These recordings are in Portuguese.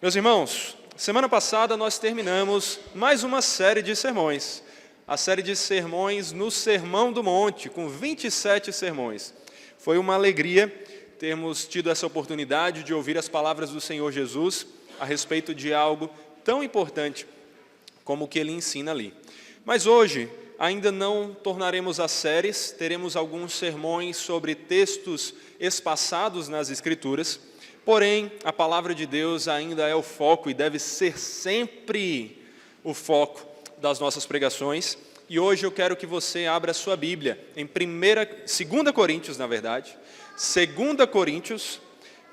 Meus irmãos, semana passada nós terminamos mais uma série de sermões. A série de sermões no Sermão do Monte, com 27 sermões. Foi uma alegria termos tido essa oportunidade de ouvir as palavras do Senhor Jesus a respeito de algo tão importante como o que Ele ensina ali. Mas hoje, ainda não tornaremos as séries, teremos alguns sermões sobre textos espaçados nas Escrituras. Porém, a palavra de Deus ainda é o foco e deve ser sempre o foco das nossas pregações. E hoje eu quero que você abra a sua Bíblia em 2 Coríntios, na verdade, 2 Coríntios,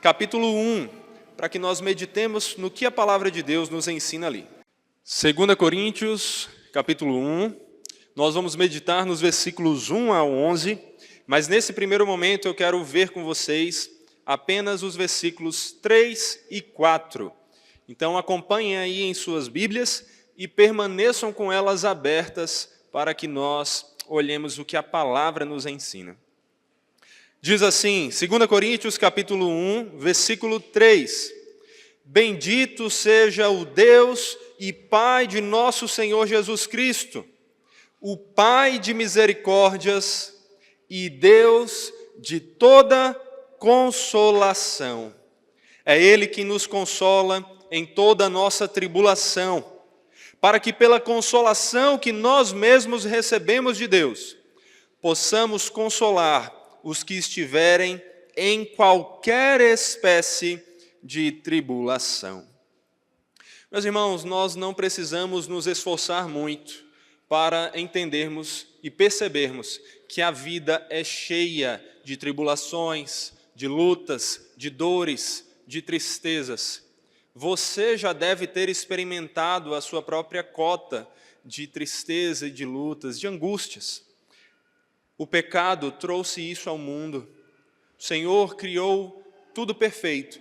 capítulo 1, para que nós meditemos no que a palavra de Deus nos ensina ali. 2 Coríntios, capítulo 1, nós vamos meditar nos versículos 1 a 11, mas nesse primeiro momento eu quero ver com vocês apenas os versículos 3 e 4. Então acompanhem aí em suas Bíblias e permaneçam com elas abertas para que nós olhemos o que a palavra nos ensina. Diz assim, 2 Coríntios capítulo 1, versículo 3. Bendito seja o Deus e Pai de nosso Senhor Jesus Cristo, o Pai de misericórdias e Deus de toda consolação. É Ele que nos consola em toda a nossa tribulação, para que pela consolação que nós mesmos recebemos de Deus, possamos consolar os que estiverem em qualquer espécie de tribulação. Meus irmãos, nós não precisamos nos esforçar muito para entendermos e percebermos que a vida é cheia de tribulações, de lutas, de dores, de tristezas. Você já deve ter experimentado a sua própria cota de tristeza e de lutas, de angústias. O pecado trouxe isso ao mundo. O Senhor criou tudo perfeito,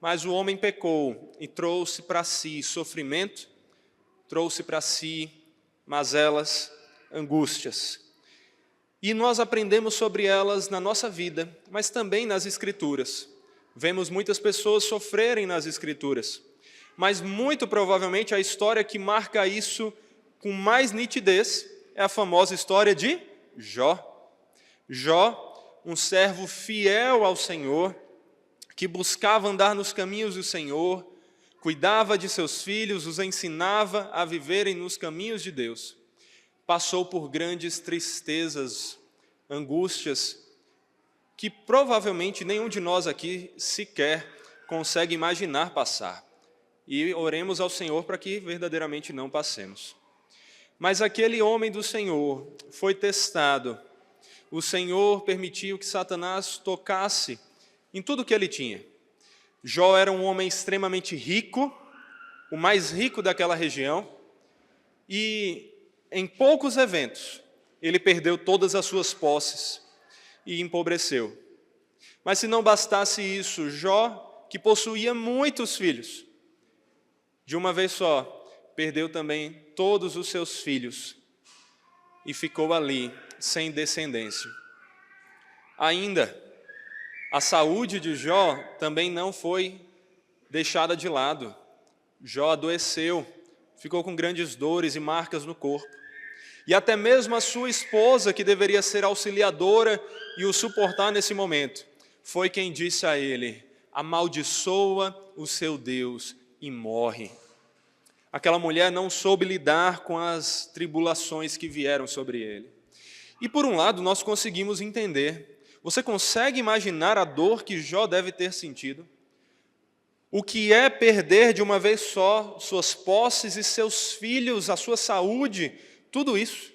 mas o homem pecou e trouxe para si sofrimento, trouxe para si mazelas, angústias. E nós aprendemos sobre elas na nossa vida, mas também nas Escrituras. Vemos muitas pessoas sofrerem nas Escrituras, mas muito provavelmente a história que marca isso com mais nitidez é a famosa história de Jó. Jó, um servo fiel ao Senhor, que buscava andar nos caminhos do Senhor, cuidava de seus filhos, os ensinava a viverem nos caminhos de Deus. Passou por grandes tristezas, angústias, que provavelmente nenhum de nós aqui sequer consegue imaginar passar. E oremos ao Senhor para que verdadeiramente não passemos. Mas aquele homem do Senhor foi testado. O Senhor permitiu que Satanás tocasse em tudo que ele tinha. Jó era um homem extremamente rico, o mais rico daquela região, e em poucos eventos, ele perdeu todas as suas posses e empobreceu. Mas se não bastasse isso, Jó, que possuía muitos filhos, de uma vez só, perdeu também todos os seus filhos e ficou ali, sem descendência. Ainda, a saúde de Jó também não foi deixada de lado. Jó adoeceu, ficou com grandes dores e marcas no corpo. E até mesmo a sua esposa, que deveria ser auxiliadora e o suportar nesse momento, foi quem disse a ele: amaldiçoa o seu Deus e morre. Aquela mulher não soube lidar com as tribulações que vieram sobre ele. E por um lado nós conseguimos entender. Você consegue imaginar a dor que Jó deve ter sentido? O que é perder de uma vez só suas posses e seus filhos, a sua saúde, tudo isso?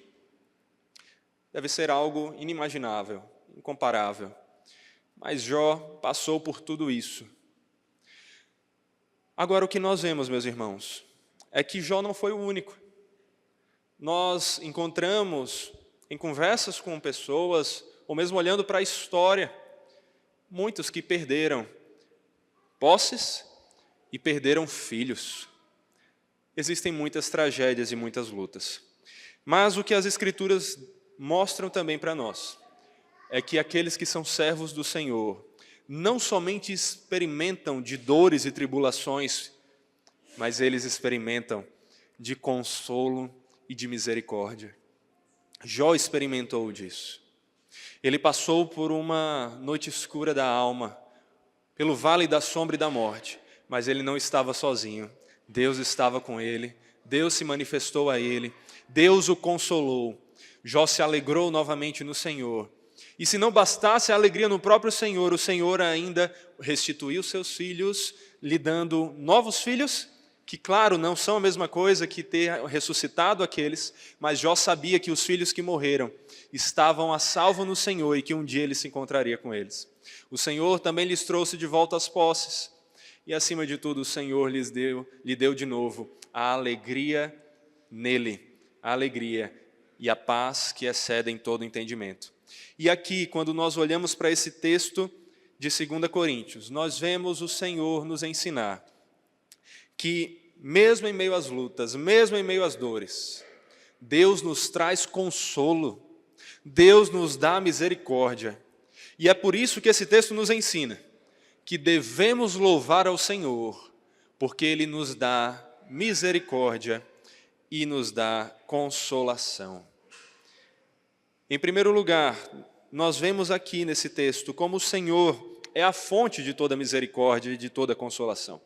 Deve ser algo inimaginável, incomparável. Mas Jó passou por tudo isso. Agora o que nós vemos, meus irmãos, é que Jó não foi o único. Nós encontramos em conversas com pessoas, ou mesmo olhando para a história, muitos que perderam posses e perderam filhos. Existem muitas tragédias e muitas lutas. Mas o que as Escrituras mostram também para nós é que aqueles que são servos do Senhor não somente experimentam de dores e tribulações mas eles experimentam de consolo e de misericórdia. Jó experimentou disso. Ele passou por uma noite escura da alma, pelo vale da sombra e da morte, mas ele não estava sozinho. Deus estava com ele, Deus se manifestou a ele, Deus o consolou. Jó se alegrou novamente no Senhor. E se não bastasse a alegria no próprio Senhor, o Senhor ainda restituiu seus filhos, lhe dando novos filhos, que claro, não são a mesma coisa que ter ressuscitado aqueles, mas Jó sabia que os filhos que morreram estavam a salvo no Senhor e que um dia ele se encontraria com eles. O Senhor também lhes trouxe de volta as posses, e acima de tudo o Senhor lhe deu de novo a alegria nele, a alegria e a paz que excedem todo entendimento. E aqui, quando nós olhamos para esse texto de 2 Coríntios, nós vemos o Senhor nos ensinar que mesmo em meio às lutas, mesmo em meio às dores, Deus nos traz consolo, Deus nos dá misericórdia. E é por isso que esse texto nos ensina que devemos louvar ao Senhor, porque Ele nos dá misericórdia e nos dá consolação. Em primeiro lugar, nós vemos aqui nesse texto como o Senhor é a fonte de toda misericórdia e de toda consolação.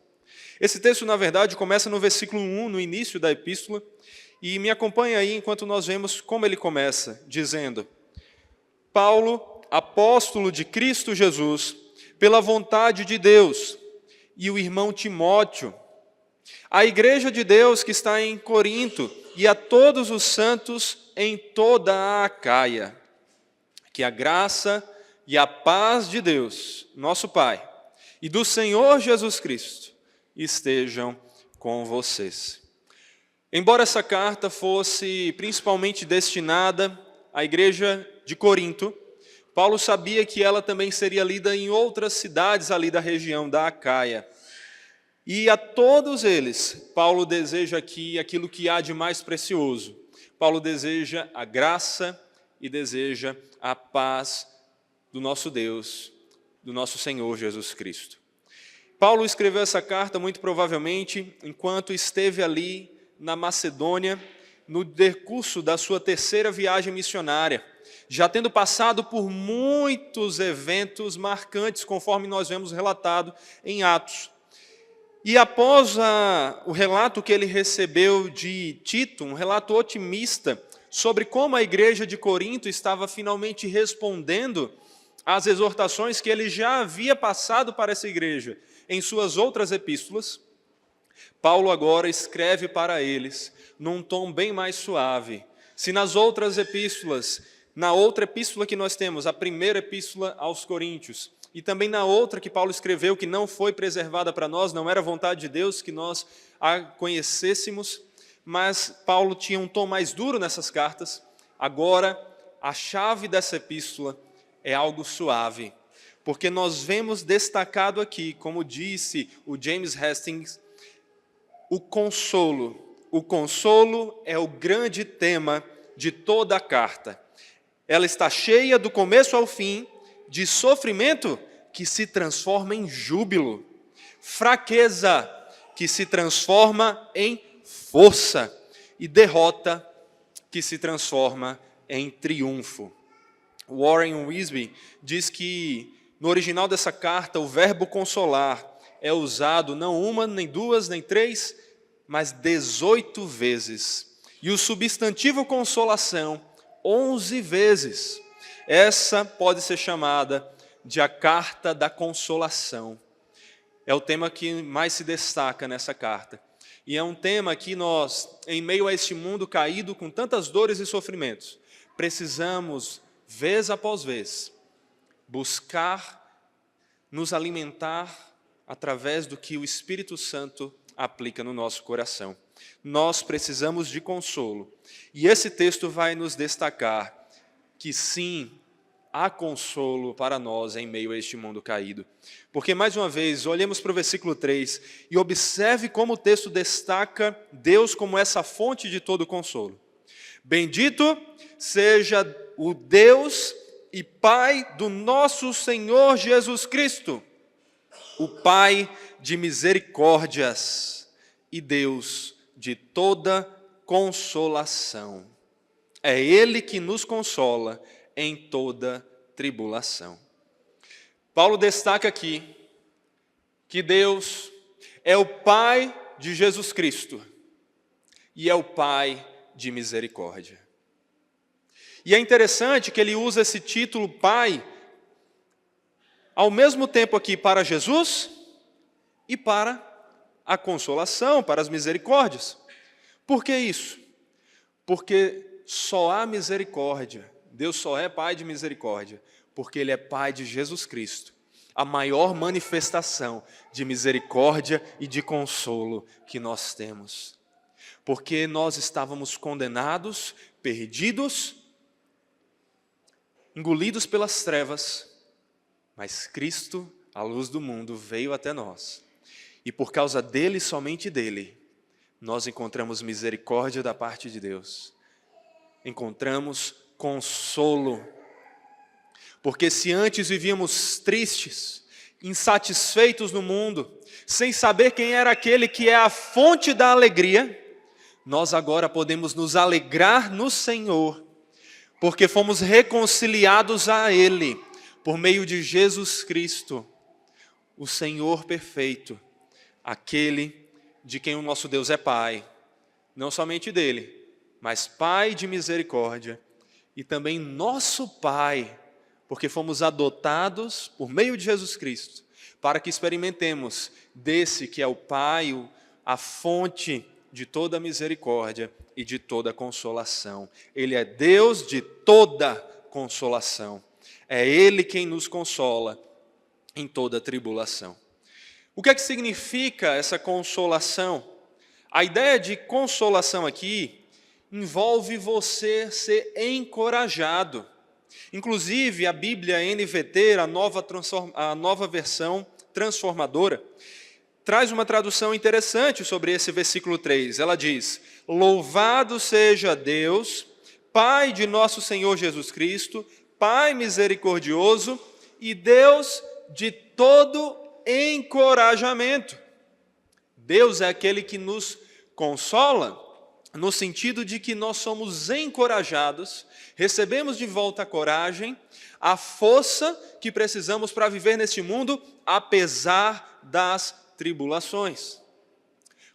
Esse texto, na verdade, começa no versículo 1, no início da epístola, e me acompanha aí enquanto nós vemos como ele começa, dizendo: Paulo, apóstolo de Cristo Jesus, pela vontade de Deus, e o irmão Timóteo, a igreja de Deus que está em Corinto, e a todos os santos em toda a Acaia. Que a graça e a paz de Deus, nosso Pai, e do Senhor Jesus Cristo estejam com vocês. Embora essa carta fosse principalmente destinada à igreja de Corinto, Paulo sabia que ela também seria lida em outras cidades ali da região da Acaia. E a todos eles, Paulo deseja aqui aquilo que há de mais precioso. Paulo deseja a graça e deseja a paz do nosso Deus, do nosso Senhor Jesus Cristo. Paulo escreveu essa carta muito provavelmente enquanto esteve ali na Macedônia, no decurso da sua terceira viagem missionária, já tendo passado por muitos eventos marcantes, conforme nós vemos relatado em Atos. E após o relato que ele recebeu de Tito, um relato otimista sobre como a igreja de Corinto estava finalmente respondendo às exortações que ele já havia passado para essa igreja em suas outras epístolas, Paulo agora escreve para eles num tom bem mais suave. Se nas outras epístolas, na outra epístola que nós temos, a primeira epístola aos Coríntios, e também na outra que Paulo escreveu, que não foi preservada para nós, não era vontade de Deus que nós a conhecêssemos, mas Paulo tinha um tom mais duro nessas cartas. Agora, a chave dessa epístola é algo suave, porque nós vemos destacado aqui, como disse o James Hastings, o consolo. O consolo é o grande tema de toda a carta. Ela está cheia, do começo ao fim, de sofrimento que se transforma em júbilo, fraqueza que se transforma em força e derrota que se transforma em triunfo. Warren Wiersbe diz que no original dessa carta o verbo consolar é usado não uma, nem duas, nem três, mas 18 vezes. E o substantivo consolação, 11 vezes. Essa pode ser chamada de a carta da consolação. É o tema que mais se destaca nessa carta. E é um tema que nós, em meio a este mundo caído com tantas dores e sofrimentos, precisamos, vez após vez, buscar nos alimentar através do que o Espírito Santo aplica no nosso coração. Nós precisamos de consolo. E esse texto vai nos destacar que sim, há consolo para nós em meio a este mundo caído. Porque, mais uma vez, olhemos para o versículo 3 e observe como o texto destaca Deus como essa fonte de todo consolo. Bendito seja o Deus e Pai do nosso Senhor Jesus Cristo, o Pai de misericórdias e Deus de toda consolação. É Ele que nos consola em toda tribulação. Paulo destaca aqui que Deus é o Pai de Jesus Cristo e é o Pai de misericórdia. E é interessante que ele usa esse título Pai ao mesmo tempo aqui para Jesus e para a consolação, para as misericórdias. Por que isso? Porque só há misericórdia. Deus só é Pai de misericórdia, porque Ele é Pai de Jesus Cristo, a maior manifestação de misericórdia e de consolo que nós temos. Porque nós estávamos condenados, perdidos, engolidos pelas trevas, mas Cristo, a luz do mundo, veio até nós. E por causa dele, somente dele, nós encontramos misericórdia da parte de Deus. Encontramos consolo. Porque se antes vivíamos tristes, insatisfeitos no mundo, sem saber quem era aquele que é a fonte da alegria, nós agora podemos nos alegrar no Senhor, porque fomos reconciliados a Ele, por meio de Jesus Cristo, o Senhor perfeito, aquele de quem o nosso Deus é Pai, não somente dele, mas Pai de misericórdia e também nosso Pai, porque fomos adotados por meio de Jesus Cristo, para que experimentemos desse que é o Pai, a fonte de toda misericórdia e de toda consolação. Ele é Deus de toda consolação. É Ele quem nos consola em toda tribulação. O que é que significa essa consolação? A ideia de consolação aqui envolve você ser encorajado. Inclusive, a Bíblia NVT, a nova versão transformadora, traz uma tradução interessante sobre esse versículo 3. Ela diz: louvado seja Deus, Pai de nosso Senhor Jesus Cristo, Pai misericordioso e Deus de todo encorajamento. Deus é aquele que nos consola, no sentido de que nós somos encorajados, recebemos de volta a coragem, a força que precisamos para viver neste mundo, apesar das tribulações.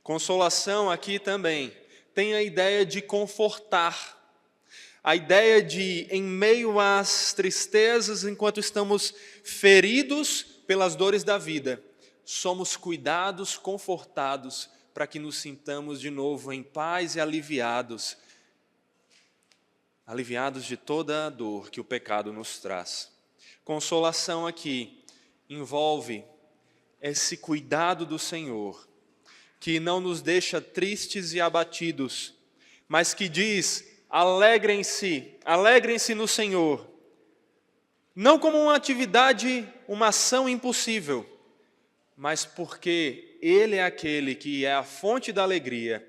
Consolação aqui também tem a ideia de confortar, a ideia de, em meio às tristezas, enquanto estamos feridos pelas dores da vida, somos cuidados, confortados, para que nos sintamos de novo em paz e aliviados de toda a dor que o pecado nos traz. Consolação aqui envolve esse cuidado do Senhor, que não nos deixa tristes e abatidos, mas que diz: alegrem-se no Senhor. Não como uma atividade, uma ação impossível, mas porque Ele é aquele que é a fonte da alegria,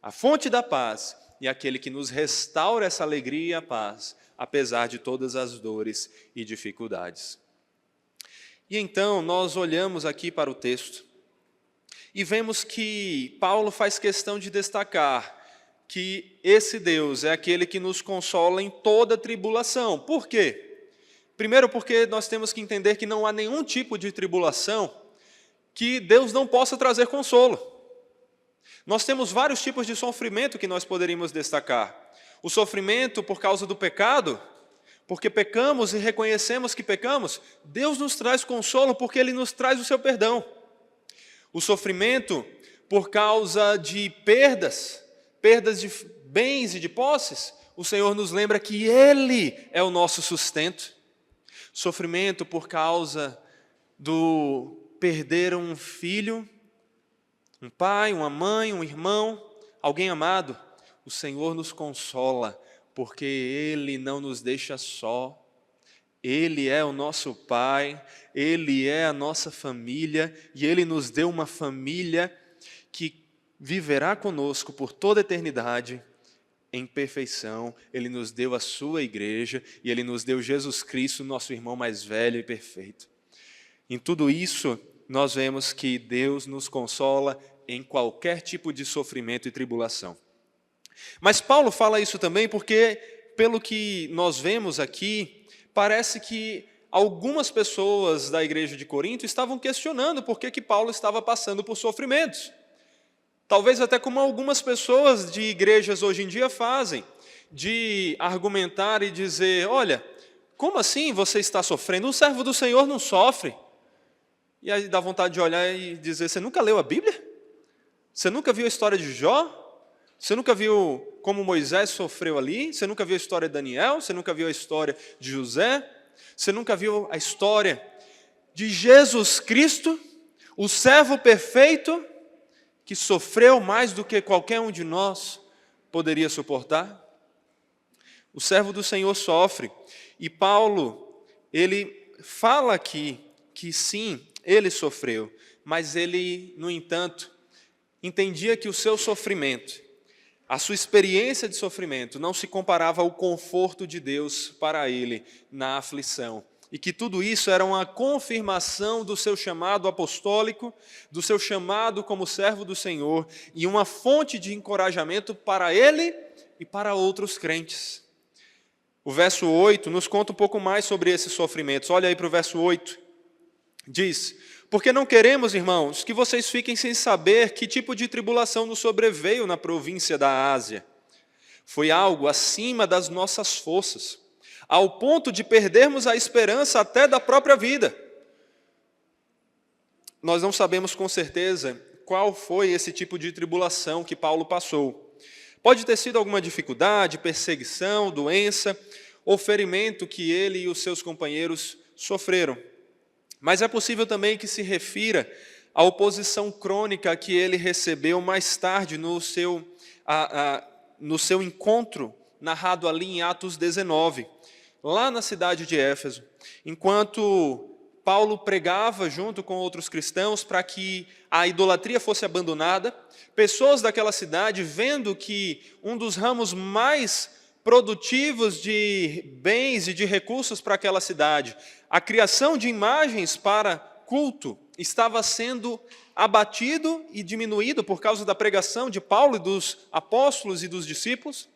a fonte da paz, e aquele que nos restaura essa alegria e a paz, apesar de todas as dores e dificuldades. E então nós olhamos aqui para o texto e vemos que Paulo faz questão de destacar que esse Deus é aquele que nos consola em toda tribulação. Por quê? Primeiro, porque nós temos que entender que não há nenhum tipo de tribulação que Deus não possa trazer consolo. Nós temos vários tipos de sofrimento que nós poderíamos destacar. O sofrimento por causa do pecado, porque pecamos e reconhecemos que pecamos, Deus nos traz consolo porque Ele nos traz o seu perdão. O sofrimento por causa de perdas de bens e de posses, o Senhor nos lembra que Ele é o nosso sustento. Sofrimento por causa do perder um filho, um pai, uma mãe, um irmão, alguém amado, o Senhor nos consola, porque Ele não nos deixa só. Ele é o nosso Pai, Ele é a nossa família, e Ele nos deu uma família que viverá conosco por toda a eternidade em perfeição. Ele nos deu a sua igreja, e Ele nos deu Jesus Cristo, nosso irmão mais velho e perfeito. Em tudo isso, nós vemos que Deus nos consola em qualquer tipo de sofrimento e tribulação. Mas Paulo fala isso também porque, pelo que nós vemos aqui, parece que algumas pessoas da igreja de Corinto estavam questionando por que Paulo estava passando por sofrimentos. Talvez até como algumas pessoas de igrejas hoje em dia fazem, de argumentar e dizer, olha, como assim você está sofrendo? Um servo do Senhor não sofre. E aí dá vontade de olhar e dizer, você nunca leu a Bíblia? Você nunca viu a história de Jó? Você nunca viu como Moisés sofreu ali? Você nunca viu a história de Daniel? Você nunca viu a história de José? Você nunca viu a história de Jesus Cristo, o servo perfeito, que sofreu mais do que qualquer um de nós poderia suportar? O servo do Senhor sofre. E Paulo, ele fala aqui que sim, ele sofreu, mas ele, no entanto, entendia que o seu sofrimento, a sua experiência de sofrimento não se comparava ao conforto de Deus para ele na aflição. E que tudo isso era uma confirmação do seu chamado apostólico, do seu chamado como servo do Senhor, e uma fonte de encorajamento para ele e para outros crentes. O verso 8 nos conta um pouco mais sobre esses sofrimentos. Olha aí para o verso 8. Diz, porque não queremos, irmãos, que vocês fiquem sem saber que tipo de tribulação nos sobreveio na província da Ásia. Foi algo acima das nossas forças, ao ponto de perdermos a esperança até da própria vida. Nós não sabemos com certeza qual foi esse tipo de tribulação que Paulo passou. Pode ter sido alguma dificuldade, perseguição, doença ou ferimento que ele e os seus companheiros sofreram. Mas é possível também que se refira à oposição crônica que ele recebeu mais tarde no seu encontro, narrado ali em Atos 19, lá na cidade de Éfeso. Enquanto Paulo pregava junto com outros cristãos para que a idolatria fosse abandonada, pessoas daquela cidade, vendo que um dos ramos mais produtivos de bens e de recursos para aquela cidade, a criação de imagens para culto, estava sendo abatido e diminuído por causa da pregação de Paulo e dos apóstolos e dos discípulos.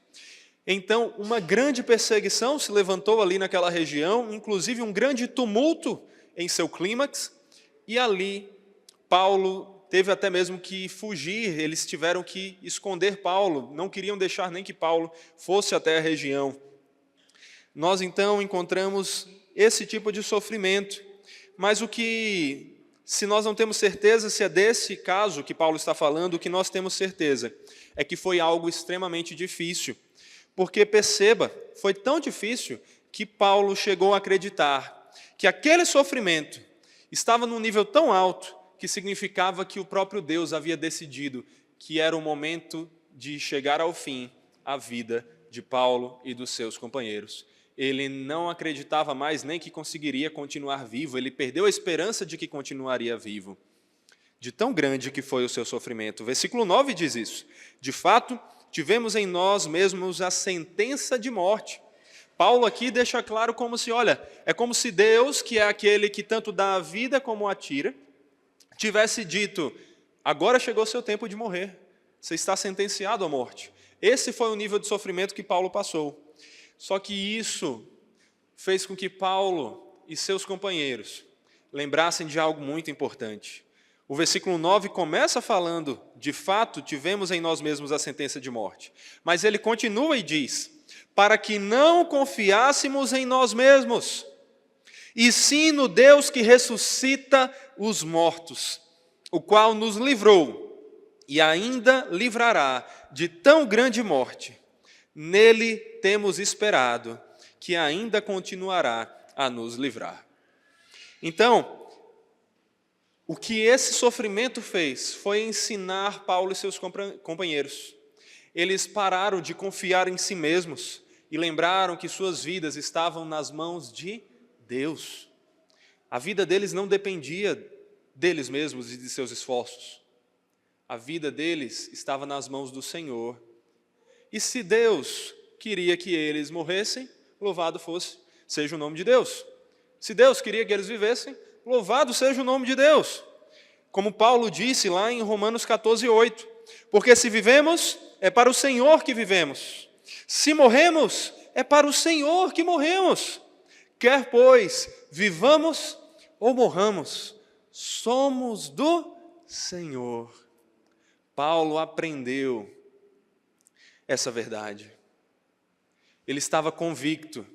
Então, uma grande perseguição se levantou ali naquela região, inclusive um grande tumulto em seu clímax, e ali Paulo teve até mesmo que fugir, eles tiveram que esconder Paulo, não queriam deixar nem que Paulo fosse até a região. Nós então encontramos esse tipo de sofrimento, mas se nós não temos certeza se é desse caso que Paulo está falando, o que nós temos certeza é que foi algo extremamente difícil, porque perceba, foi tão difícil que Paulo chegou a acreditar que aquele sofrimento estava num nível tão alto que significava que o próprio Deus havia decidido que era o momento de chegar ao fim a vida de Paulo e dos seus companheiros. Ele não acreditava mais nem que conseguiria continuar vivo, ele perdeu a esperança de que continuaria vivo, de tão grande que foi o seu sofrimento. O versículo 9 diz isso. De fato, tivemos em nós mesmos a sentença de morte. Paulo aqui deixa claro como se, olha, é como se Deus, que é aquele que tanto dá a vida como a tira, tivesse dito, agora chegou o seu tempo de morrer, você está sentenciado à morte. Esse foi o nível de sofrimento que Paulo passou. Só que isso fez com que Paulo e seus companheiros lembrassem de algo muito importante. O versículo 9 começa falando, de fato, tivemos em nós mesmos a sentença de morte. Mas ele continua e diz, para que não confiássemos em nós mesmos, e sim no Deus que ressuscita os mortos, o qual nos livrou e ainda livrará de tão grande morte. Nele temos esperado que ainda continuará a nos livrar. Então, o que esse sofrimento fez foi ensinar Paulo e seus companheiros. Eles pararam de confiar em si mesmos e lembraram que suas vidas estavam nas mãos de Deus. A vida deles não dependia deles mesmos e de seus esforços. A vida deles estava nas mãos do Senhor. E se Deus queria que eles morressem, louvado seja o nome de Deus. Se Deus queria que eles vivessem, louvado seja o nome de Deus. como Paulo disse lá em Romanos 14:8. Porque se vivemos, é para o Senhor que vivemos. Se morremos, é para o Senhor que morremos. Quer, pois, vivamos ou morramos, somos do Senhor. Paulo aprendeu essa verdade. Ele estava convicto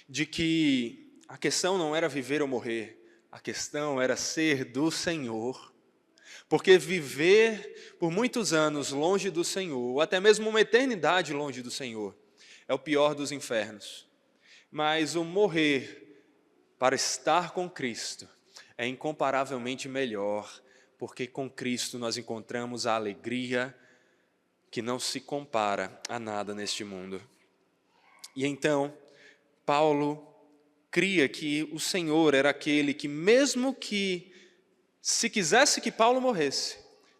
de que a questão não era viver ou morrer, a questão era ser do Senhor. Porque viver por muitos anos longe do Senhor, ou até mesmo uma eternidade longe do Senhor, é o pior dos infernos. Mas o morrer para estar com Cristo é incomparavelmente melhor, porque com Cristo nós encontramos a alegria que não se compara a nada neste mundo. E então, Paulo cria que o Senhor era aquele que, mesmo que, se quisesse que Paulo morresse,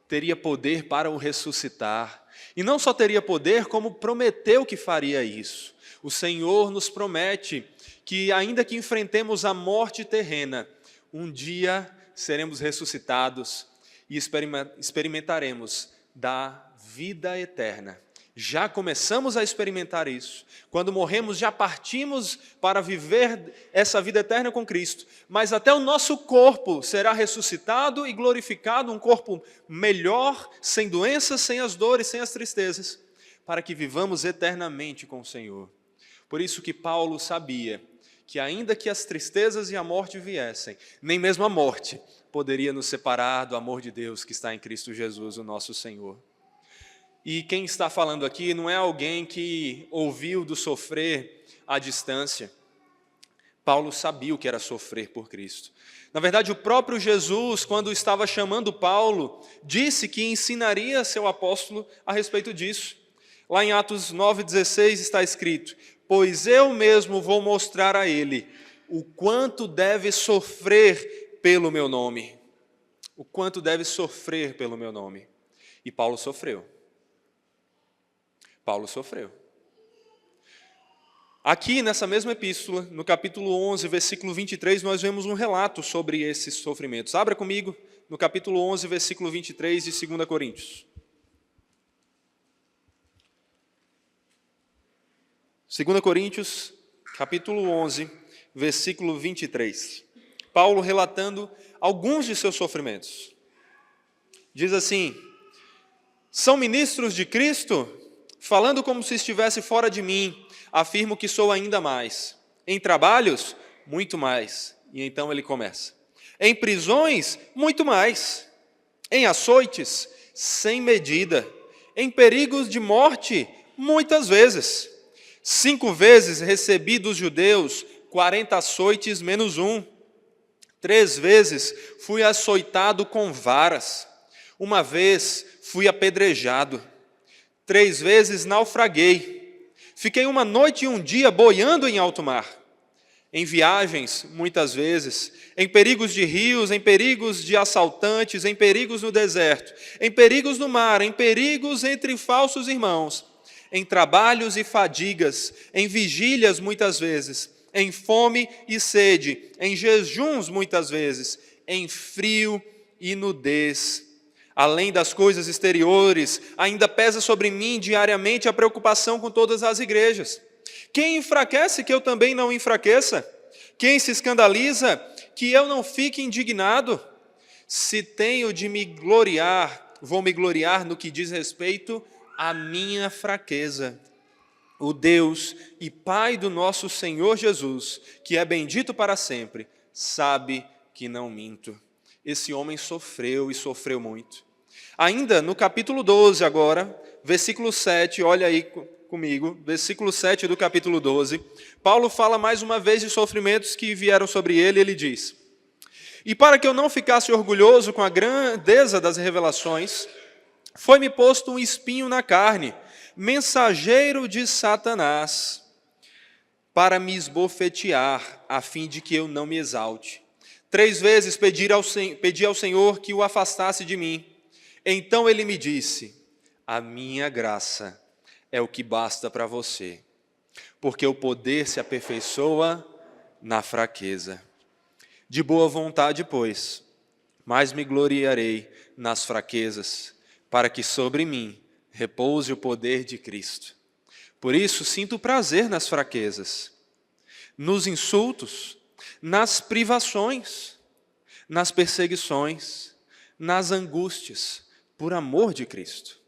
teria poder para o ressuscitar. E não só teria poder, como prometeu que faria isso. O Senhor nos promete que, ainda que enfrentemos a morte terrena, um dia seremos ressuscitados e experimentaremos da vida eterna. Já começamos a experimentar isso. Quando morremos, já partimos para viver essa vida eterna com Cristo. Mas até o nosso corpo será ressuscitado e glorificado, um corpo melhor, sem doenças, sem as dores, sem as tristezas, para que vivamos eternamente com o Senhor. Por isso que Paulo sabia que ainda que as tristezas e a morte viessem, nem mesmo a morte poderia nos separar do amor de Deus que está em Cristo Jesus, o nosso Senhor. E quem está falando aqui não é alguém que ouviu do sofrer à distância. Paulo sabia o que era sofrer por Cristo. Na verdade, o próprio Jesus, quando estava chamando Paulo, disse que ensinaria seu apóstolo a respeito disso. Lá em Atos 9,16 está escrito: pois eu mesmo vou mostrar a ele o quanto deve sofrer pelo meu nome. O quanto deve sofrer pelo meu nome. E Paulo sofreu. Paulo sofreu. Aqui, nessa mesma epístola, no capítulo 11, versículo 23, nós vemos um relato sobre esses sofrimentos. Abra comigo no capítulo 11, versículo 23 de 2 Coríntios. 2 Coríntios, capítulo 11, versículo 23. Paulo relatando alguns de seus sofrimentos. Diz assim: são ministros de Cristo? Falando como se estivesse fora de mim, afirmo que sou ainda mais. Em trabalhos, muito mais. E então ele começa. Em prisões, muito mais. Em açoites, sem medida. Em perigos de morte, muitas vezes. 5 vezes recebi dos judeus 40 açoites menos 1. 3 vezes fui açoitado com varas. 1 vez fui apedrejado. 3 vezes naufraguei. Fiquei 1 noite e 1 dia boiando em alto mar. Em viagens, muitas vezes, em perigos de rios, em perigos de assaltantes, em perigos no deserto, em perigos no mar, em perigos entre falsos irmãos, em trabalhos e fadigas, em vigílias muitas vezes, em fome e sede, em jejuns muitas vezes, em frio e nudez. Além das coisas exteriores, ainda pesa sobre mim diariamente a preocupação com todas as igrejas. Quem enfraquece, que eu também não enfraqueça? Quem se escandaliza, que eu não fique indignado? Se tenho de me gloriar, vou me gloriar no que diz respeito à minha fraqueza. O Deus e Pai do nosso Senhor Jesus, que é bendito para sempre, sabe que não minto. Esse homem sofreu e sofreu muito. Ainda no capítulo 12 agora, versículo 7, olha aí comigo, versículo 7 do capítulo 12, Paulo fala mais uma vez de sofrimentos que vieram sobre ele, ele diz: e para que eu não ficasse orgulhoso com a grandeza das revelações, foi-me posto um espinho na carne, mensageiro de Satanás, para me esbofetear, a fim de que eu não me exalte. 3 vezes pedi ao Senhor que o afastasse de mim. Então ele me disse: a minha graça é o que basta para você, porque o poder se aperfeiçoa na fraqueza. De boa vontade, pois, mas me gloriarei nas fraquezas, para que sobre mim repouse o poder de Cristo. Por isso sinto prazer nas fraquezas, nos insultos, nas privações, nas perseguições, nas angústias, por amor de Cristo.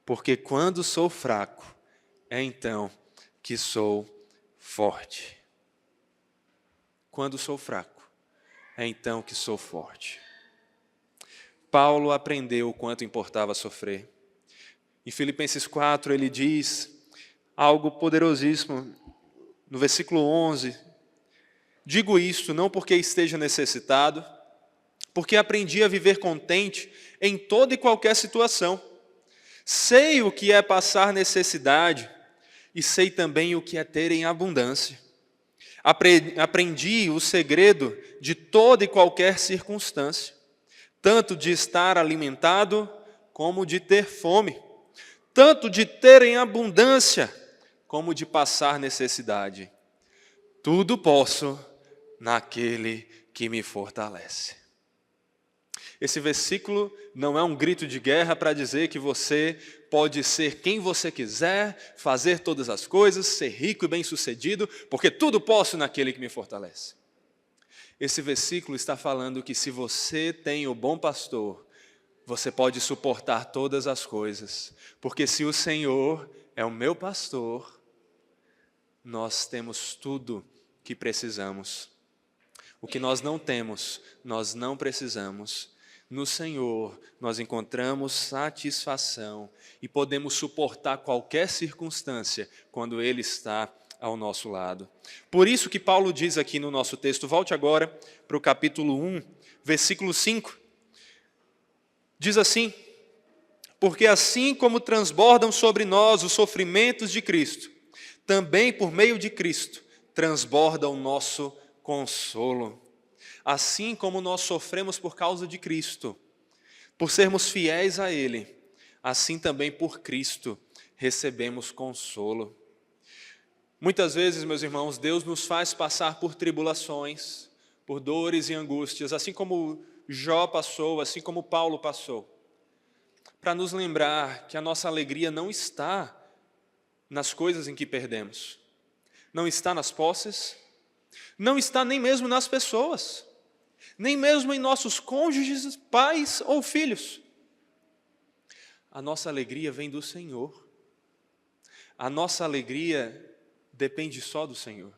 Porque quando sou fraco, é então que sou forte. Quando sou fraco, é então que sou forte. Paulo aprendeu o quanto importava sofrer. Em Filipenses 4, ele diz algo poderosíssimo, no versículo 11. Digo isto não porque esteja necessitado, porque aprendi a viver contente em toda e qualquer situação. Sei o que é passar necessidade e sei também o que é ter em abundância. Aprendi o segredo de toda e qualquer circunstância, tanto de estar alimentado como de ter fome, tanto de ter em abundância como de passar necessidade. Tudo posso naquele que me fortalece. Esse versículo não é um grito de guerra para dizer que você pode ser quem você quiser, fazer todas as coisas, ser rico e bem-sucedido, porque tudo posso naquele que me fortalece. Esse versículo está falando que se você tem o bom pastor, você pode suportar todas as coisas, porque se o Senhor é o meu pastor, nós temos tudo que precisamos. O que nós não temos, nós não precisamos. No Senhor, nós encontramos satisfação e podemos suportar qualquer circunstância quando Ele está ao nosso lado. Por isso que Paulo diz aqui no nosso texto, volte agora para o capítulo 1, versículo 5. Diz assim: porque assim como transbordam sobre nós os sofrimentos de Cristo, também por meio de Cristo transborda o nosso consolo. Assim como nós sofremos por causa de Cristo, por sermos fiéis a Ele, assim também por Cristo recebemos consolo. Muitas vezes, meus irmãos, Deus nos faz passar por tribulações, por dores e angústias, assim como Jó passou, assim como Paulo passou, para nos lembrar que a nossa alegria não está nas coisas em que perdemos, não está nas posses, não está nem mesmo nas pessoas, nem mesmo em nossos cônjuges, pais ou filhos. A nossa alegria vem do Senhor. A nossa alegria depende só do Senhor.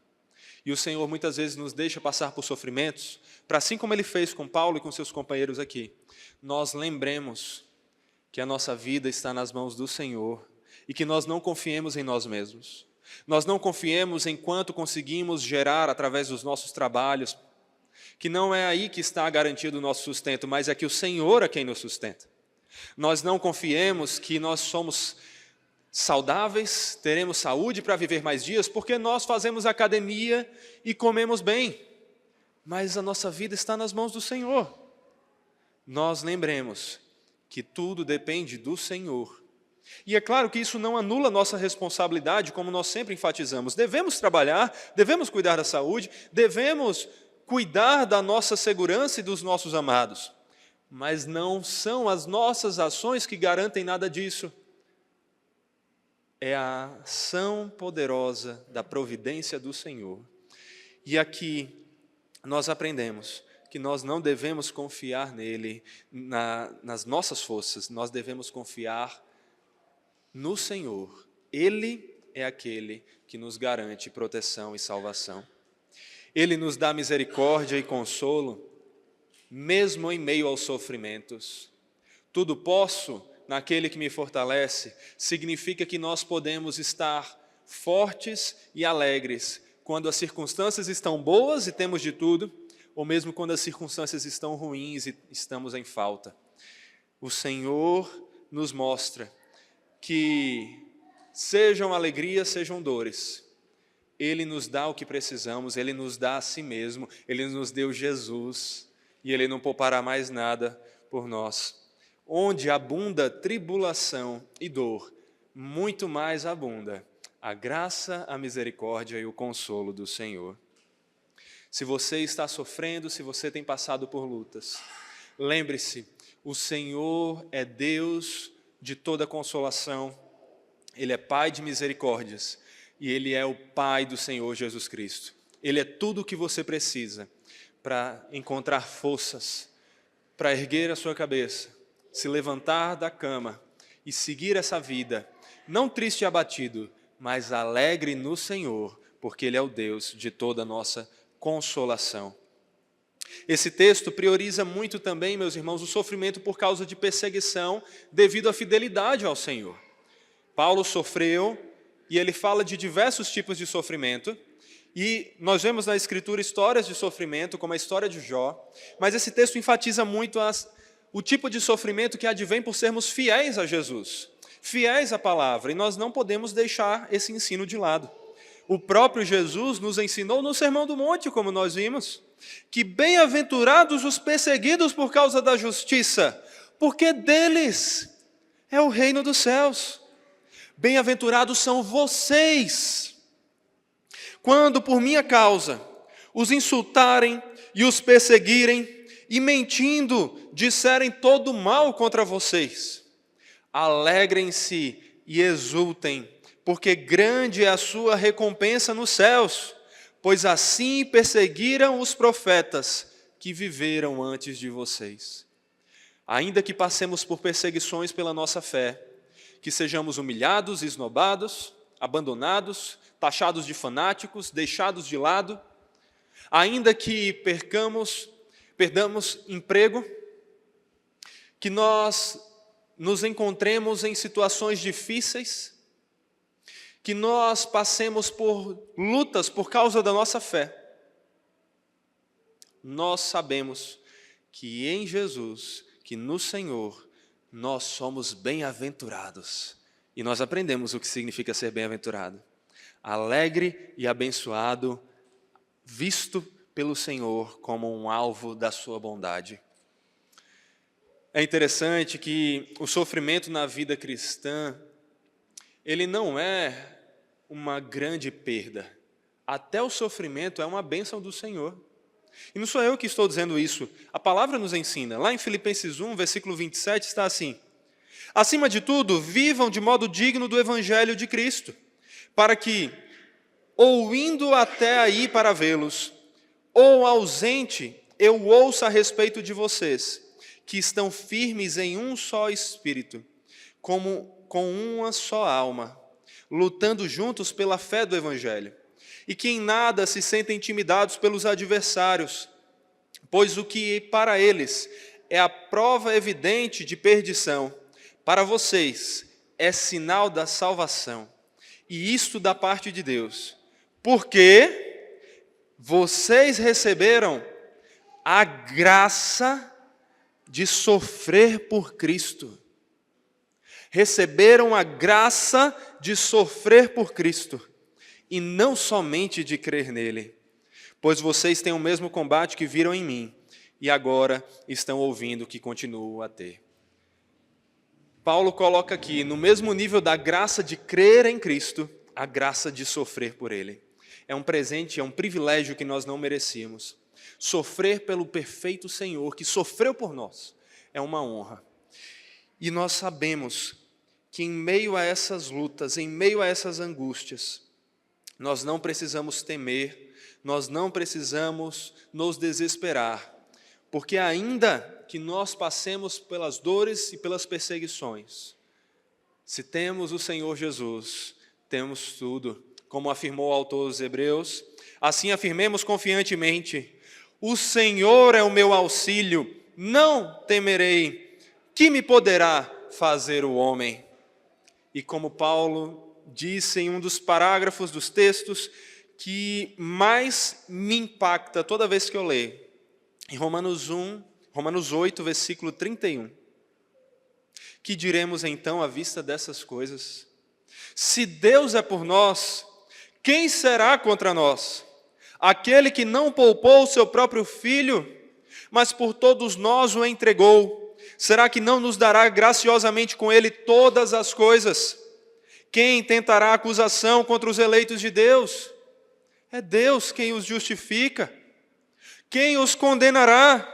E o Senhor muitas vezes nos deixa passar por sofrimentos, para assim como Ele fez com Paulo e com seus companheiros aqui, nós lembremos que a nossa vida está nas mãos do Senhor e que nós não confiemos em nós mesmos. Nós não confiemos em quanto conseguimos gerar através dos nossos trabalhos, que não é aí que está garantido o nosso sustento, mas é que o Senhor é quem nos sustenta. Nós não confiemos que nós somos saudáveis, teremos saúde para viver mais dias, porque nós fazemos academia e comemos bem, mas a nossa vida está nas mãos do Senhor. Nós lembremos que tudo depende do Senhor. E é claro que isso não anula a nossa responsabilidade, como nós sempre enfatizamos. Devemos trabalhar, devemos cuidar da saúde, devemos cuidar da nossa segurança e dos nossos amados. Mas não são as nossas ações que garantem nada disso. É a ação poderosa da providência do Senhor. E aqui nós aprendemos que nós não devemos confiar nele, nas nossas forças, nós devemos confiar no Senhor. Ele é aquele que nos garante proteção e salvação. Ele nos dá misericórdia e consolo, mesmo em meio aos sofrimentos. Tudo posso naquele que me fortalece, significa que nós podemos estar fortes e alegres quando as circunstâncias estão boas e temos de tudo, ou mesmo quando as circunstâncias estão ruins e estamos em falta. O Senhor nos mostra que sejam alegrias, sejam dores, Ele nos dá o que precisamos, Ele nos dá a si mesmo, Ele nos deu Jesus e Ele não poupará mais nada por nós. Onde abunda tribulação e dor, muito mais abunda a graça, a misericórdia e o consolo do Senhor. Se você está sofrendo, se você tem passado por lutas, Lembre-se, o Senhor é Deus de toda consolação, Ele é Pai de misericórdias e Ele é o Pai do Senhor Jesus Cristo. Ele é tudo o que você precisa para encontrar forças, para erguer a sua cabeça, se levantar da cama e seguir essa vida, não triste e abatido, mas alegre no Senhor, porque Ele é o Deus de toda a nossa consolação. Esse texto prioriza muito também, meus irmãos, o sofrimento por causa de perseguição devido à fidelidade ao Senhor. Paulo sofreu e ele fala de diversos tipos de sofrimento, e nós vemos na Escritura histórias de sofrimento, como a história de Jó, mas esse texto enfatiza muito o tipo de sofrimento que advém por sermos fiéis a Jesus, fiéis à palavra, e nós não podemos deixar esse ensino de lado. O próprio Jesus nos ensinou no Sermão do Monte, como nós vimos, que bem-aventurados os perseguidos por causa da justiça, porque deles é o reino dos céus. Bem-aventurados são vocês, quando por minha causa os insultarem e os perseguirem, e mentindo disserem todo mal contra vocês. Alegrem-se e exultem, porque grande é a sua recompensa nos céus, pois assim perseguiram os profetas que viveram antes de vocês. Ainda que passemos por perseguições pela nossa fé, que sejamos humilhados, esnobados, abandonados, taxados de fanáticos, deixados de lado, ainda que perdamos emprego, que nós nos encontremos em situações difíceis, que nós passemos por lutas por causa da nossa fé, nós sabemos que em Jesus, que no Senhor, nós somos bem-aventurados. E nós aprendemos o que significa ser bem-aventurado. Alegre e abençoado, visto pelo Senhor como um alvo da sua bondade. É interessante que o sofrimento na vida cristã, ele não é uma grande perda. Até o sofrimento é uma bênção do Senhor. E não sou eu que estou dizendo isso. A palavra nos ensina. Lá em Filipenses 1, versículo 27, está assim: acima de tudo, vivam de modo digno do Evangelho de Cristo, para que, ou indo até aí para vê-los, ou ausente, eu ouça a respeito de vocês, que estão firmes em um só espírito, com uma só alma, lutando juntos pela fé do Evangelho, e que em nada se sentem intimidados pelos adversários, pois o que para eles é a prova evidente de perdição, para vocês é sinal da salvação, e isto da parte de Deus, porque vocês receberam a graça de sofrer por Cristo. Receberam a graça de sofrer por Cristo, e não somente de crer nele, pois vocês têm o mesmo combate que viram em mim, e agora estão ouvindo que continuo a ter. Paulo coloca aqui, no mesmo nível da graça de crer em Cristo, a graça de sofrer por Ele. É um presente, é um privilégio que nós não merecíamos. Sofrer pelo perfeito Senhor, que sofreu por nós, é uma honra. E nós sabemos que em meio a essas lutas, em meio a essas angústias, nós não precisamos temer, nós não precisamos nos desesperar, porque ainda que nós passemos pelas dores e pelas perseguições, se temos o Senhor Jesus, temos tudo. Como afirmou o autor dos Hebreus, assim afirmemos confiantemente: o Senhor é o meu auxílio, não temerei, que me poderá fazer o homem? E como Paulo disse em um dos parágrafos dos textos que mais me impacta toda vez que eu leio, em Romanos 8, versículo 31. Que diremos então à vista dessas coisas? Se Deus é por nós, quem será contra nós? Aquele que não poupou o seu próprio filho, mas por todos nós o entregou, será que não nos dará graciosamente com ele todas as coisas? Quem tentará acusação contra os eleitos de Deus? É Deus quem os justifica. Quem os condenará?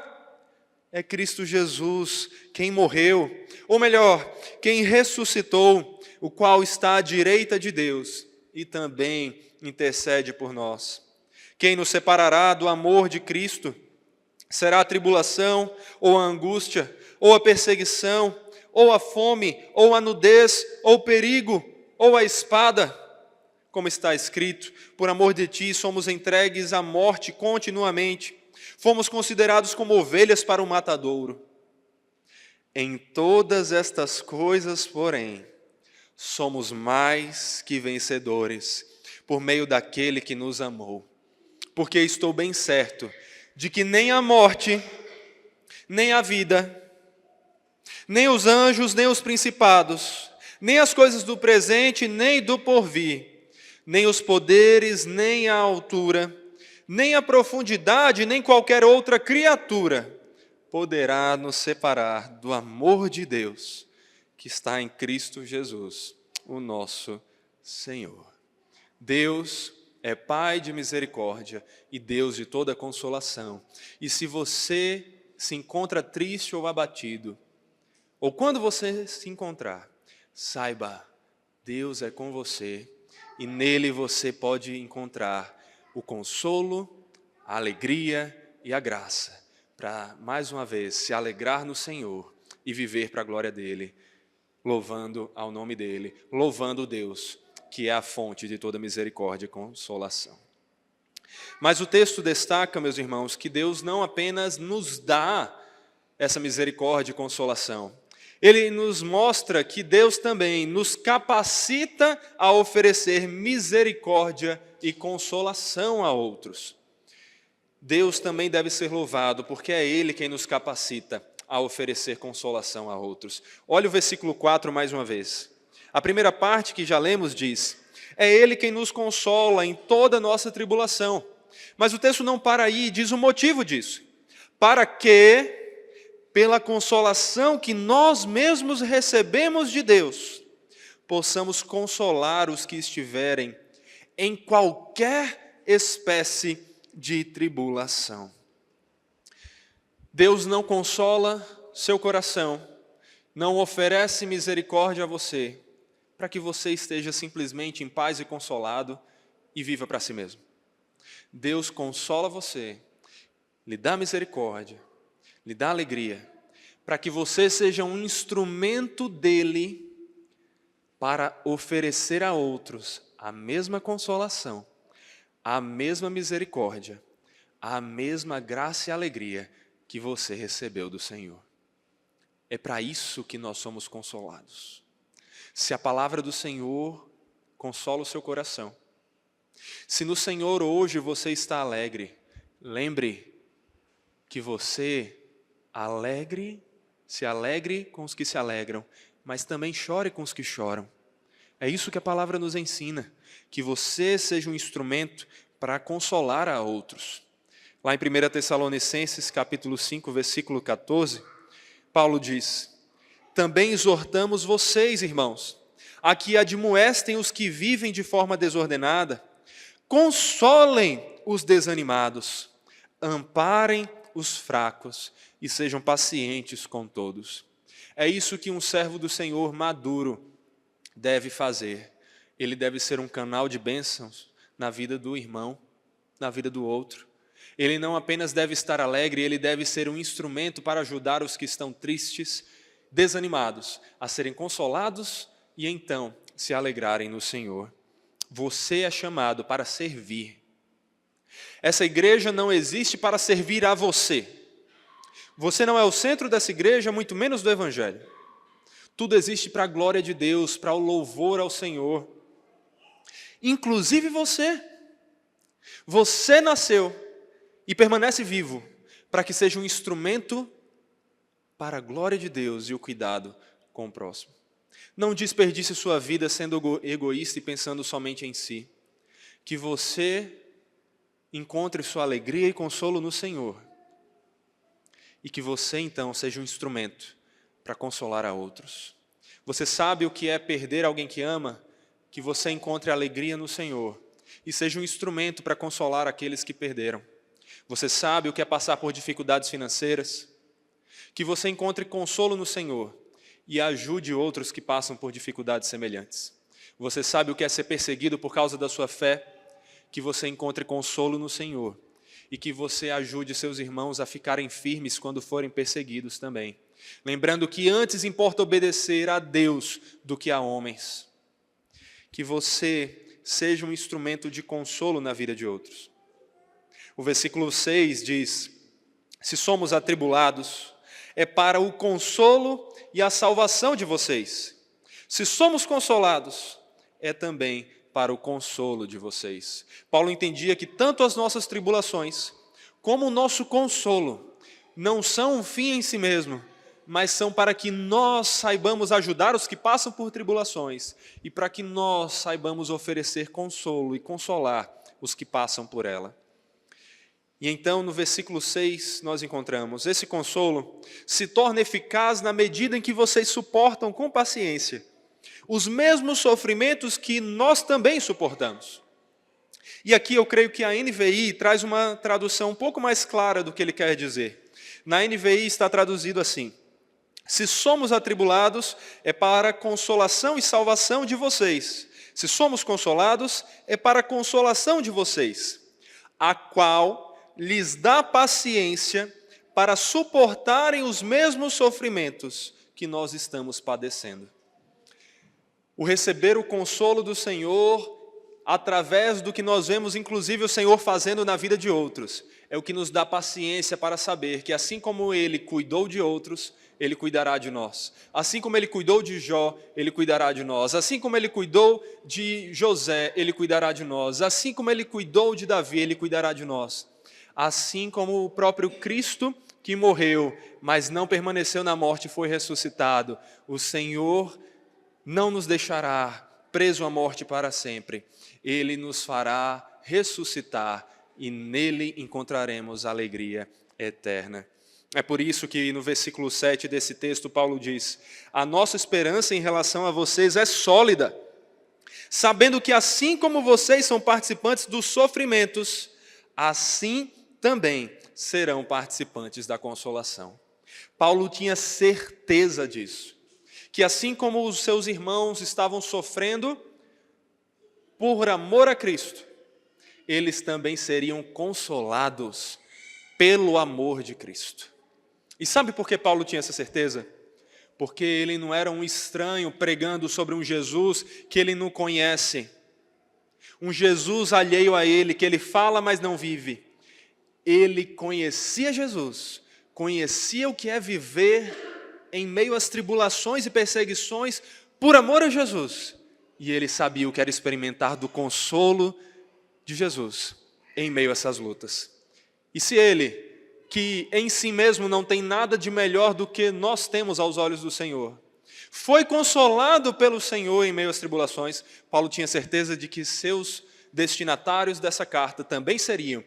é Cristo Jesus, quem morreu, ou melhor, quem ressuscitou, o qual está à direita de Deus e também intercede por nós. Quem nos separará do amor de Cristo? Será a tribulação, ou a angústia, ou a perseguição, ou a fome, ou a nudez, ou o perigo, ou a espada? Como está escrito, por amor de ti somos entregues à morte continuamente. Fomos considerados como ovelhas para o matadouro. Em todas estas coisas, porém, somos mais que vencedores, por meio daquele que nos amou. Porque estou bem certo de que nem a morte, nem a vida, nem os anjos, nem os principados, nem as coisas do presente, nem do porvir, nem os poderes, nem a altura, nem a profundidade, nem qualquer outra criatura poderá nos separar do amor de Deus que está em Cristo Jesus, o nosso Senhor. Deus é Pai de misericórdia e Deus de toda consolação. E se você se encontra triste ou abatido, ou quando você se encontrar, saiba, Deus é com você e nele você pode encontrar o consolo, a alegria e a graça para, mais uma vez, se alegrar no Senhor e viver para a glória dEle, louvando ao nome dEle, louvando Deus, que é a fonte de toda misericórdia e consolação. Mas o texto destaca, meus irmãos, que Deus não apenas nos dá essa misericórdia e consolação, Ele nos mostra que Deus também nos capacita a oferecer misericórdia e consolação a outros. Deus também deve ser louvado, porque é Ele quem nos capacita a oferecer consolação a outros. Olha o versículo 4 mais uma vez. A primeira parte que já lemos diz: é Ele quem nos consola em toda a nossa tribulação. Mas o texto não para aí, diz o motivo disso. Para que, pela consolação que nós mesmos recebemos de Deus, possamos consolar os que estiverem em qualquer espécie de tribulação. Deus não consola seu coração, não oferece misericórdia a você, para que você esteja simplesmente em paz e consolado e viva para si mesmo. Deus consola você, lhe dá misericórdia, lhe dá alegria, para que você seja um instrumento dele para oferecer a outros a mesma consolação, a mesma misericórdia, a mesma graça e alegria que você recebeu do Senhor. É para isso que nós somos consolados. Se a palavra do Senhor consola o seu coração, se no Senhor hoje você está alegre, lembre que você se alegre com os que se alegram, mas também chore com os que choram. É isso que a palavra nos ensina, que você seja um instrumento para consolar a outros. Lá em 1 Tessalonicenses, capítulo 5, versículo 14, Paulo diz: também exortamos vocês, irmãos, a que admoestem os que vivem de forma desordenada, consolem os desanimados, amparem os fracos e sejam pacientes com todos. É isso que um servo do Senhor maduro deve fazer. Ele deve ser um canal de bênçãos na vida do irmão, na vida do outro. Ele não apenas deve estar alegre, ele deve ser um instrumento para ajudar os que estão tristes, desanimados, a serem consolados e então se alegrarem no Senhor. Você é chamado para servir. Essa igreja não existe para servir a você. Você não é o centro dessa igreja, muito menos do Evangelho. Tudo existe para a glória de Deus, para o louvor ao Senhor. Inclusive você. Você nasceu e permanece vivo para que seja um instrumento para a glória de Deus e o cuidado com o próximo. Não desperdice sua vida sendo egoísta e pensando somente em si. Que você encontre sua alegria e consolo no Senhor. E que você, então, seja um instrumento para consolar a outros. Você sabe o que é perder alguém que ama? Que você encontre alegria no Senhor e seja um instrumento para consolar aqueles que perderam. Você sabe o que é passar por dificuldades financeiras? que você encontre consolo no Senhor e ajude outros que passam por dificuldades semelhantes. Você sabe o que é ser perseguido por causa da sua fé? Que você encontre consolo no Senhor e que você ajude seus irmãos a ficarem firmes quando forem perseguidos também. Lembrando que antes importa obedecer a Deus do que a homens. Que você seja um instrumento de consolo na vida de outros. O versículo 6 diz: se somos atribulados, é para o consolo e a salvação de vocês. Se somos consolados, é também para o consolo de vocês. Paulo entendia que tanto as nossas tribulações, como o nosso consolo, não são um fim em si mesmo, mas são para que nós saibamos ajudar os que passam por tribulações e para que nós saibamos oferecer consolo e consolar os que passam por ela. E então, no versículo 6, nós encontramos: esse consolo se torna eficaz na medida em que vocês suportam com paciência os mesmos sofrimentos que nós também suportamos. E aqui eu creio que a NVI traz uma tradução um pouco mais clara do que ele quer dizer. Na NVI está traduzido assim: se somos atribulados, é para a consolação e salvação de vocês. Se somos consolados, é para a consolação de vocês, a qual lhes dá paciência para suportarem os mesmos sofrimentos que nós estamos padecendo. O receber o consolo do Senhor, através do que nós vemos, inclusive, o Senhor fazendo na vida de outros, é o que nos dá paciência para saber que, assim como Ele cuidou de outros, Ele cuidará de nós. Assim como Ele cuidou de Jó, Ele cuidará de nós. Assim como Ele cuidou de José, Ele cuidará de nós. Assim como Ele cuidou de Davi, Ele cuidará de nós. Assim como o próprio Cristo, que morreu, mas não permaneceu na morte, foi ressuscitado, o Senhor não nos deixará preso à morte para sempre. Ele nos fará ressuscitar e nele encontraremos alegria eterna. É por isso que no versículo 7 desse texto Paulo diz: a nossa esperança em relação a vocês é sólida, sabendo que assim como vocês são participantes dos sofrimentos, assim também serão participantes da consolação. Paulo tinha certeza disso, que assim como os seus irmãos estavam sofrendo por amor a Cristo, eles também seriam consolados pelo amor de Cristo. E sabe por que Paulo tinha essa certeza? Porque ele não era um estranho pregando sobre um Jesus que ele não conhece, um Jesus alheio a ele, que ele fala, mas não vive. Ele conhecia Jesus, conhecia o que é viver em meio às tribulações e perseguições por amor a Jesus. E ele sabia o que era experimentar do consolo de Jesus em meio a essas lutas. E se ele, que em si mesmo não tem nada de melhor do que nós temos aos olhos do Senhor, foi consolado pelo Senhor em meio às tribulações, Paulo tinha certeza de que seus destinatários dessa carta também seriam.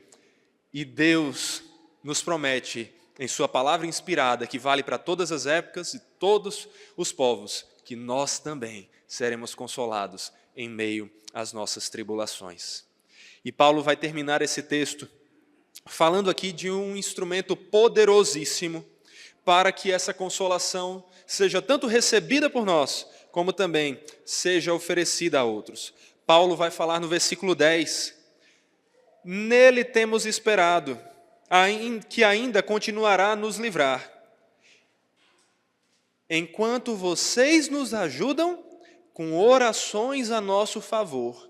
E Deus nos promete, em sua palavra inspirada, que vale para todas as épocas e todos os povos, que nós também seremos consolados em meio às nossas tribulações. E Paulo vai terminar esse texto falando aqui de um instrumento poderosíssimo para que essa consolação seja tanto recebida por nós, como também seja oferecida a outros. Paulo vai falar no versículo 10, nele temos esperado, que ainda continuará a nos livrar, enquanto vocês nos ajudam com orações a nosso favor,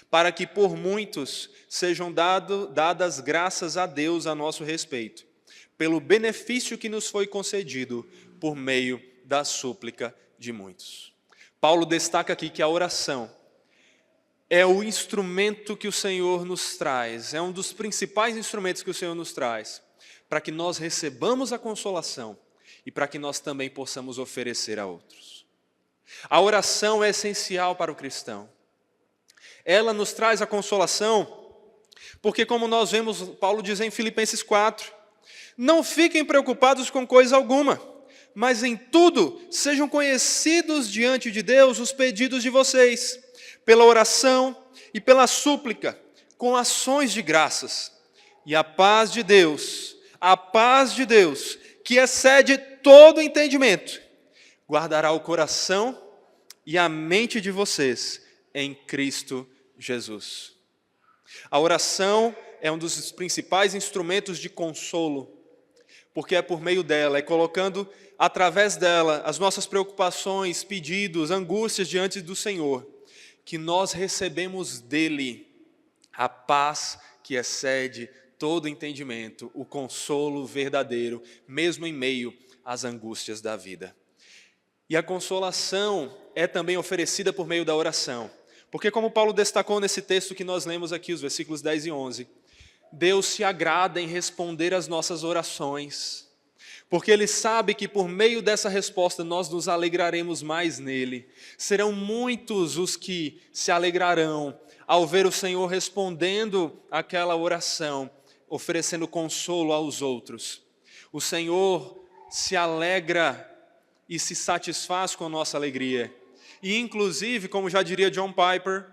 para que por muitos sejam dadas graças a Deus a nosso respeito, pelo benefício que nos foi concedido por meio da súplica de muitos. Paulo destaca aqui que a oração é o instrumento que o Senhor nos traz, é um dos principais instrumentos que o Senhor nos traz, para que nós recebamos a consolação e para que nós também possamos oferecer a outros. A oração é essencial para o cristão. Ela nos traz a consolação, porque como nós vemos Paulo dizer em Filipenses 4, não fiquem preocupados com coisa alguma, mas em tudo sejam conhecidos diante de Deus os pedidos de vocês, pela oração e pela súplica, com ações de graças. E a paz de Deus, que excede todo entendimento, guardará o coração e a mente de vocês em Cristo Jesus. A oração é um dos principais instrumentos de consolo, porque é por meio dela, é colocando através dela as nossas preocupações, pedidos, angústias diante do Senhor, que nós recebemos dele a paz que excede todo entendimento, o consolo verdadeiro, mesmo em meio às angústias da vida. E a consolação é também oferecida por meio da oração, porque como Paulo destacou nesse texto que nós lemos aqui, os versículos 10 e 11, Deus se agrada em responder às nossas orações, porque Ele sabe que por meio dessa resposta nós nos alegraremos mais nele. Serão muitos os que se alegrarão ao ver o Senhor respondendo àquela oração, oferecendo consolo aos outros. O Senhor se alegra e se satisfaz com a nossa alegria. E inclusive, como já diria John Piper,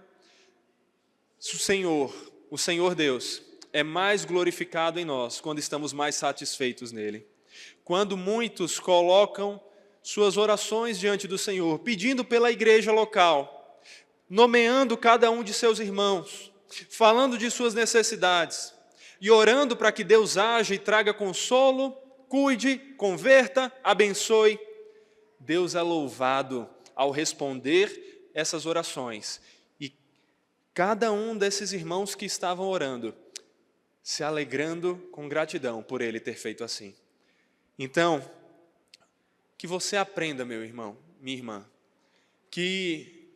o Senhor Deus, é mais glorificado em nós quando estamos mais satisfeitos nele. Quando muitos colocam suas orações diante do Senhor, pedindo pela igreja local, nomeando cada um de seus irmãos, falando de suas necessidades e orando para que Deus haja e traga consolo, cuide, converta, abençoe, Deus é louvado ao responder essas orações. E cada um desses irmãos que estavam orando, se alegrando com gratidão por Ele ter feito assim. Então, que você aprenda, meu irmão, minha irmã, que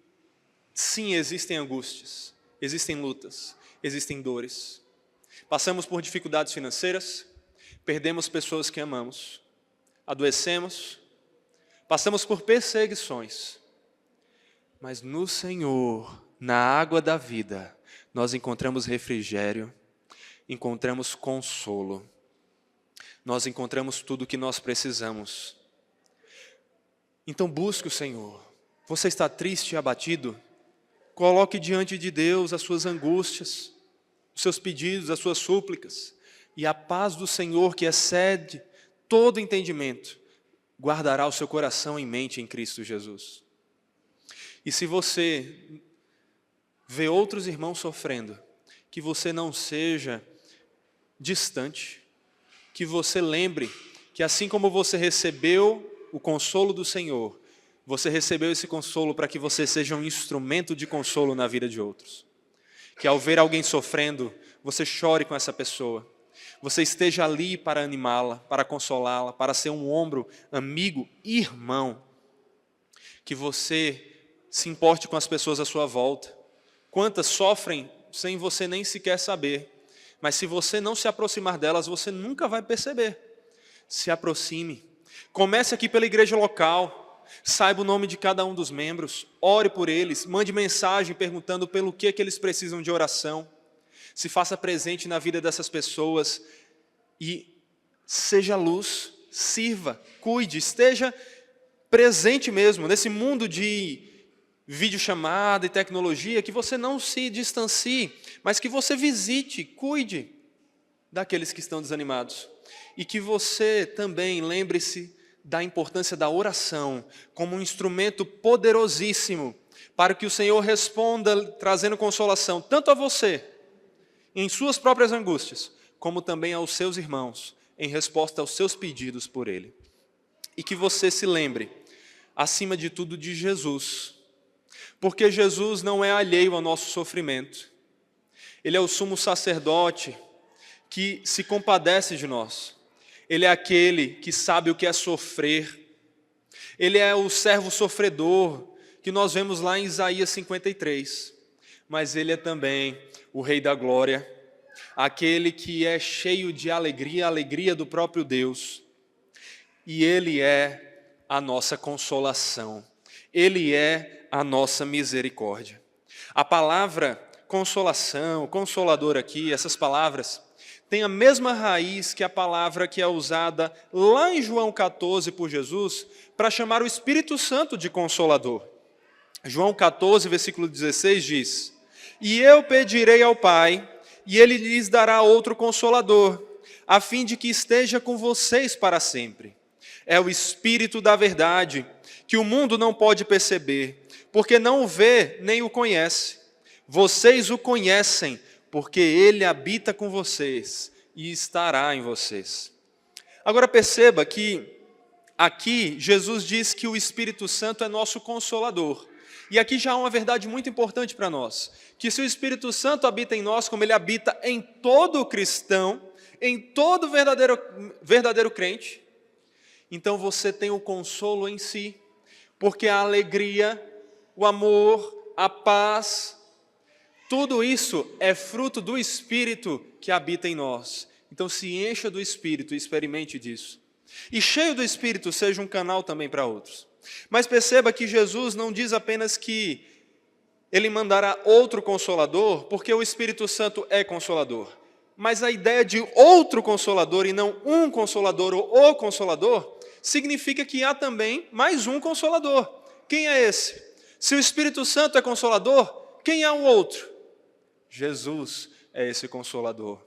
sim, existem angústias, existem lutas, existem dores. Passamos por dificuldades financeiras, perdemos pessoas que amamos, adoecemos, passamos por perseguições, mas no Senhor, na água da vida, nós encontramos refrigério, encontramos consolo, nós encontramos tudo o que nós precisamos. Então busque o Senhor. Você está triste e abatido? Coloque diante de Deus as suas angústias, os seus pedidos, as suas súplicas, e a paz do Senhor, que excede todo entendimento, guardará o seu coração e mente em Cristo Jesus. E se você vê outros irmãos sofrendo, que você não seja distante, que você lembre que assim como você recebeu o consolo do Senhor, você recebeu esse consolo para que você seja um instrumento de consolo na vida de outros. Que ao ver alguém sofrendo, você chore com essa pessoa. Você esteja ali para animá-la, para consolá-la, para ser um ombro, amigo, irmão. Que você se importe com as pessoas à sua volta. Quantas sofrem sem você nem sequer saber. Mas se você não se aproximar delas, você nunca vai perceber. Se aproxime. Comece aqui pela igreja local. Saiba o nome de cada um dos membros. Ore por eles. Mande mensagem perguntando pelo que eles precisam de oração. Se faça presente na vida dessas pessoas. E seja luz. Sirva. Cuide. Esteja presente mesmo. Nesse mundo de videochamada e tecnologia, que você não se distancie, mas que você visite, cuide daqueles que estão desanimados. E que você também lembre-se da importância da oração como um instrumento poderosíssimo para que o Senhor responda trazendo consolação, tanto a você, em suas próprias angústias, como também aos seus irmãos, em resposta aos seus pedidos por Ele. E que você se lembre, acima de tudo, de Jesus, porque Jesus não é alheio ao nosso sofrimento. Ele é o sumo sacerdote que se compadece de nós. Ele é aquele que sabe o que é sofrer. Ele é o servo sofredor que nós vemos lá em Isaías 53. Mas Ele é também o Rei da Glória, aquele que é cheio de alegria, a alegria do próprio Deus. E Ele é a nossa consolação. Ele é a nossa misericórdia. A palavra consolação, consolador aqui, essas palavras, tem a mesma raiz que a palavra que é usada lá em João 14 por Jesus para chamar o Espírito Santo de consolador. João 14, versículo 16 diz: "E eu pedirei ao Pai, e Ele lhes dará outro consolador, a fim de que esteja com vocês para sempre. É o Espírito da verdade, que o mundo não pode perceber, porque não o vê nem o conhece. Vocês o conhecem, porque ele habita com vocês e estará em vocês. Agora perceba que aqui Jesus diz que o Espírito Santo é nosso consolador. E aqui já há uma verdade muito importante para nós, que se o Espírito Santo habita em nós, como ele habita em todo cristão, em todo verdadeiro crente, então você tem o consolo em si, porque a alegria, o amor, a paz, tudo isso é fruto do Espírito que habita em nós. Então se encha do Espírito e experimente disso. E cheio do Espírito seja um canal também para outros. Mas perceba que Jesus não diz apenas que ele mandará outro Consolador, porque o Espírito Santo é Consolador. Mas a ideia de outro Consolador e não um Consolador ou o Consolador, significa que há também mais um Consolador. Quem é esse? Se o Espírito Santo é Consolador, quem é o outro? Jesus é esse Consolador.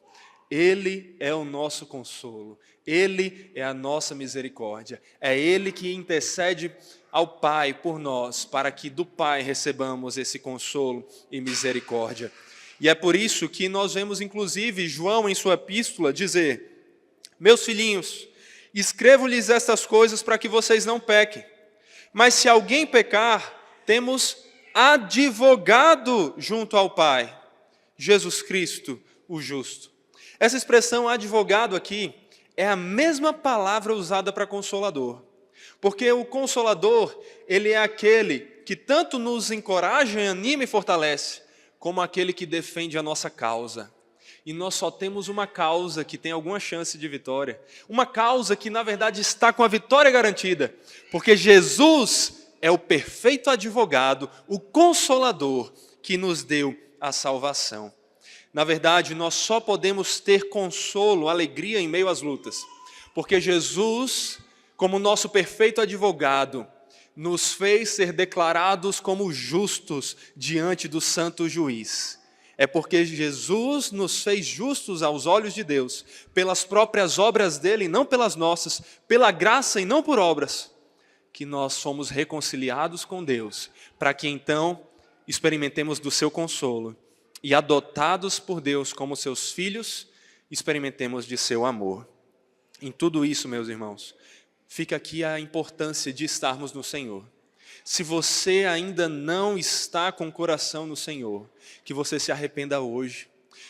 Ele é o nosso consolo, Ele é a nossa misericórdia, é Ele que intercede ao Pai por nós, para que do Pai recebamos esse consolo e misericórdia. E é por isso que nós vemos inclusive João em sua epístola dizer: meus filhinhos, escrevo-lhes estas coisas para que vocês não pequem, mas se alguém pecar, temos advogado junto ao Pai, Jesus Cristo, o justo. Essa expressão advogado aqui é a mesma palavra usada para consolador. Porque o consolador, ele é aquele que tanto nos encoraja, anima e fortalece, como aquele que defende a nossa causa. E nós só temos uma causa que tem alguma chance de vitória. Uma causa que, na verdade, está com a vitória garantida. Porque Jesus é o perfeito advogado, o consolador que nos deu a salvação. Na verdade, nós só podemos ter consolo, alegria em meio às lutas, porque Jesus, como nosso perfeito advogado, nos fez ser declarados como justos diante do santo juiz. É porque Jesus nos fez justos aos olhos de Deus, pelas próprias obras dele, não pelas nossas, pela graça e não por obras, que nós fomos reconciliados com Deus, para que então experimentemos do seu consolo e adotados por Deus como seus filhos, experimentemos de seu amor. Em tudo isso, meus irmãos, fica aqui a importância de estarmos no Senhor. Se você ainda não está com o coração no Senhor, que você se arrependa hoje,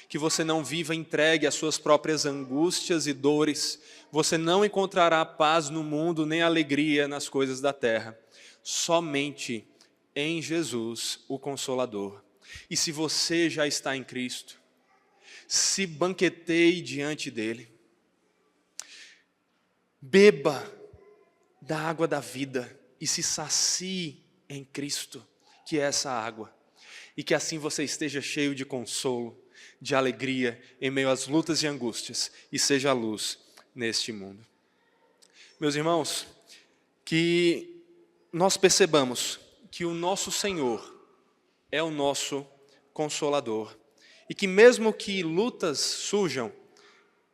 que você não viva entregue às suas próprias angústias e dores, você não encontrará paz no mundo, nem alegria nas coisas da terra, somente em Jesus, o Consolador. E se você já está em Cristo, se banqueteie diante dele, beba da água da vida e se sacie em Cristo, que é essa água, e que assim você esteja cheio de consolo, de alegria em meio às lutas e angústias, e seja a luz neste mundo. Meus irmãos, que nós percebamos que o nosso Senhor é o nosso Consolador, e que mesmo que lutas surjam,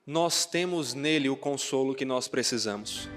nós temos nele o consolo que nós precisamos.